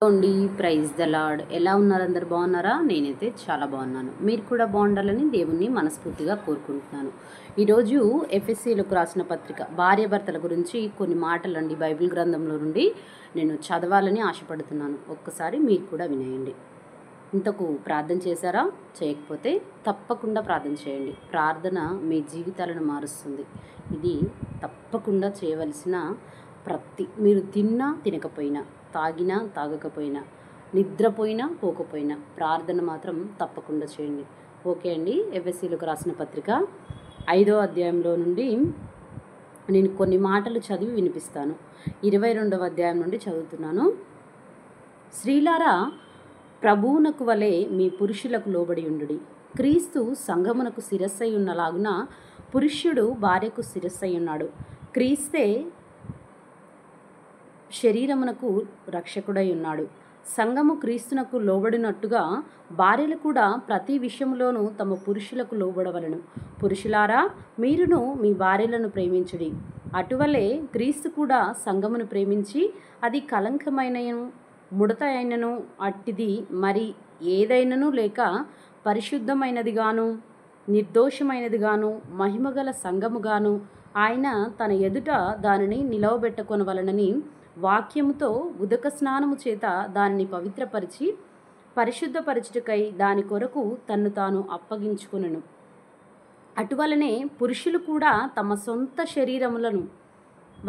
అండి praise the lord. ఎలా ఉన్నారు? అందరు బాగున్నారా? నేనైతే చాలా బాగున్నాను. మీరు కూడా బాగుండాలని దేవుణ్ణి మనస్ఫూర్తిగా కోరుకుంటున్నాను. ఈరోజు ఎఫ్ఎస్సీలకు రాసిన పత్రిక భార్యాభర్తల గురించి కొన్ని మాటలండి బైబిల్ గ్రంథంలో నుండి నేను చదవాలని ఆశపడుతున్నాను. ఒక్కసారి మీరు కూడా వినేయండి. ఇంతకు ప్రార్థన చేశారా? చేయకపోతే తప్పకుండా ప్రార్థన చేయండి. ప్రార్థన మీ జీవితాలను మారుస్తుంది. ఇది తప్పకుండా చేయవలసిన మీరు తిన్నా తినకపోయినా, తాగినా తాగకపోయినా, నిద్రపోయినా పోకపోయినా ప్రార్థన మాత్రం తప్పకుండా చేయండి. ఓకే అండి. ఎఫ్ఎస్సీలకు రాసిన పత్రిక 5వ అధ్యాయంలో నుండి నేను కొన్ని మాటలు చదివి వినిపిస్తాను. 22వ అధ్యాయం నుండి చదువుతున్నాను. స్త్రీలారా, ప్రభువునకు వలె మీ పురుషులకు లోబడి ఉండుడి. క్రీస్తు సంఘమునకు శిరస్సై ఉన్నలాగున పురుషుడు భార్యకు శిరస్సై ఉన్నాడు. క్రీస్తే శరీరమునకు రక్షకుడై ఉన్నాడు. సంఘము క్రీస్తునకు లోబడినట్టుగా భార్యలు కూడా ప్రతి విషయంలోనూ తమ పురుషులకు లోబడవలను. పురుషులారా, మీరును మీ భార్యలను ప్రేమించుడి. అటువలే క్రీస్తు కూడా సంఘమును ప్రేమించి అది కలంకమైనను ముడత అయినను అట్టిది మరి ఏదైనను లేక పరిశుద్ధమైనదిగాను నిర్దోషమైనదిగాను మహిమగల సంఘముగాను ఆయన తన ఎదుట దానిని నిలవబెట్టుకొనవలనని వాక్యముతో ఉదక స్నానము చేత దానిని పవిత్రపరిచి పరిశుద్ధపరచుటకై దాని కొరకు తన్ను తాను అప్పగించుకొనెను. అటువలనే పురుషులు కూడా తమ సొంత శరీరములను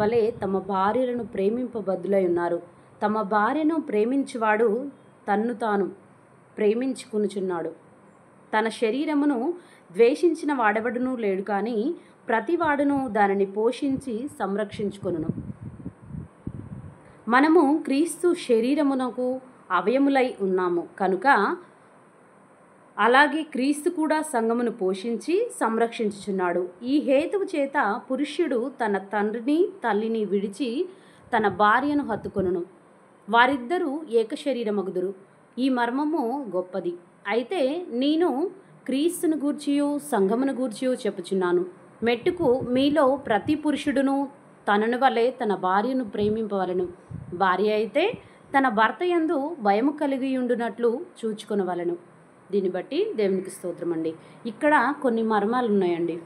వలె తమ భార్యలను ప్రేమింపబద్దులై ఉన్నారు. తమ భార్యను ప్రేమించువాడు తన్ను తాను ప్రేమించుకొనుచున్నాడు. తన శరీరమును ద్వేషించిన వాడెవడునూ లేడు, కానీ ప్రతివాడును దానిని పోషించి సంరక్షించుకొనును. మనము క్రీస్తు శరీరమునకు అవయములై ఉన్నాము కనుక అలాగే క్రీస్తు కూడా సంఘమును పోషించి సంరక్షించుచున్నాడు. ఈ హేతువు చేత పురుషుడు తన తండ్రిని తల్లిని విడిచి తన భార్యను హత్తుకొనును, వారిద్దరూ ఏక శరీరమగుదురు. ఈ మర్మము గొప్పది. అయితే నేను క్రీస్తును గూర్చియు సంఘమును గూర్చియు చెప్పుచున్నాను. మెట్టుకు మీలో ప్రతి పురుషుడును తనను వలె తన భార్యను ప్రేమింపవలను. భార్య అయితే తన భర్త యందు భయము కలిగి ఉండునట్లు చూచుకొనవలను. దీన్ని బట్టి దేవునికి స్తోత్రం అండి. ఇక్కడ కొన్ని మర్మాలు ఉన్నాయండి.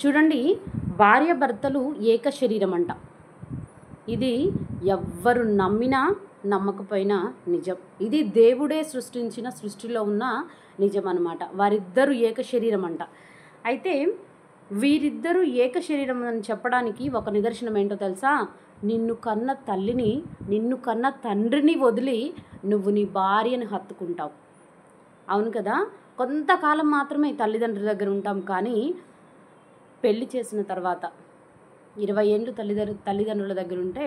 చూడండి, భార్య భర్తలు ఏక శరీరం అంట. ఇది ఎవ్వరు నమ్మినా నమ్మకపోయినా నిజం. ఇది దేవుడే సృష్టించిన సృష్టిలో ఉన్న నిజం అన్నమాట. వారిద్దరూ ఏక శరీరం అంట. అయితే వీరిద్దరూ ఏక శరీరం అని చెప్పడానికి ఒక నిదర్శనం ఏంటో తెలుసా? నిన్ను కన్న తల్లిని, నిన్ను కన్న తండ్రిని వదిలి నువ్వు నీ భార్యను హత్తుకుంటావు. అవును కదా? కొంతకాలం మాత్రమే తల్లిదండ్రుల దగ్గర ఉంటాం, కానీ పెళ్లి చేసిన తర్వాత 20 ఏళ్ళు తల్లిదండ్రుల దగ్గర ఉంటే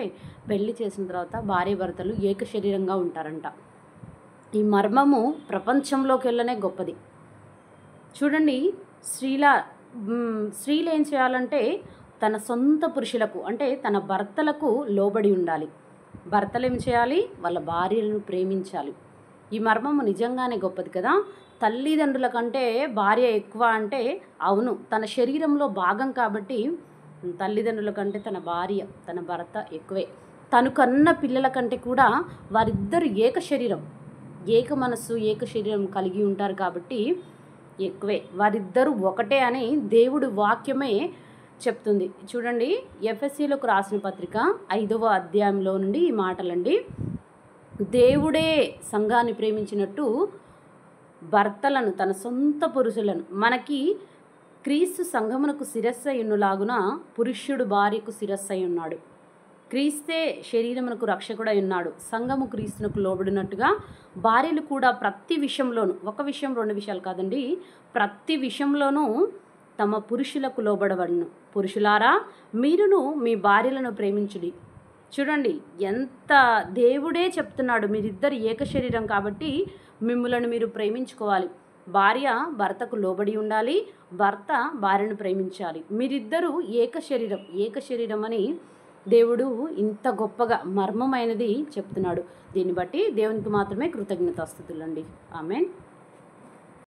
పెళ్లి చేసిన తర్వాత భార్య భర్తలు ఏక శరీరంగా ఉంటారంట. ఈ మర్మము ప్రపంచంలోకి వెళ్ళనే గొప్పది. చూడండి, స్త్రీలు ఏం చేయాలంటే తన సొంత పురుషులకు అంటే తన భర్తలకు లోబడి ఉండాలి. భర్తలు ఏం చేయాలి? వాళ్ళ భార్యలను ప్రేమించాలి. ఈ మర్మము నిజంగానే గొప్పది కదా. తల్లిదండ్రుల కంటే భార్య ఎక్కువ అంటే అవును, తన శరీరంలో భాగం కాబట్టి తల్లిదండ్రుల కంటే తన భార్య తన భర్త ఎక్కువే. తను కన్న పిల్లల కంటే కూడా వారిద్దరు ఏక శరీరం, ఏక మనస్సు, ఏక శరీరం కలిగి ఉంటారు కాబట్టి ఎక్కువే. వారిద్దరూ ఒకటే అని దేవుడి వాక్యమే చెప్తుంది. చూడండి, ఎఫ్ఎస్సీలకు రాసిన పత్రిక 5వ అధ్యాయంలో నుండి ఈ మాటలండి. దేవుడే సంఘాన్ని ప్రేమించినట్టు భర్తలను, తన సొంత పురుషులను, మనకి క్రీస్తు సంఘమునకు శిరస్సై ఉన్నలాగున పురుషుడు భార్యకు శిరస్సై ఉన్నాడు. క్రీస్తే శరీరమునకు రక్షకుడై ఉన్నాడు. సంఘము క్రీస్తునకు లోబడినట్టుగా భార్యలు కూడా ప్రతి విషయంలోనూ, ఒక విషయం రెండు విషయాలు కాదండి, ప్రతి విషయంలోనూ తమ పురుషులకు లోబడవలను. పురుషులారా, మీరును మీ భార్యలను ప్రేమించుడి. చూడండి, ఎంత దేవుడే చెప్తున్నాడు. మీరిద్దరు ఏక శరీరం కాబట్టి మిమ్ములను మీరు ప్రేమించుకోవాలి. భార్య భర్తకు లోబడి ఉండాలి, భర్త భార్యను ప్రేమించాలి. మీరిద్దరూ ఏక శరీరం అని దేవుడు ఇంత గొప్పగా మర్మమైనది చెప్తున్నాడు. దీన్ని బట్టి దేవునికి మాత్రమే కృతజ్ఞతాస్తుతులండి. ఆమేన్.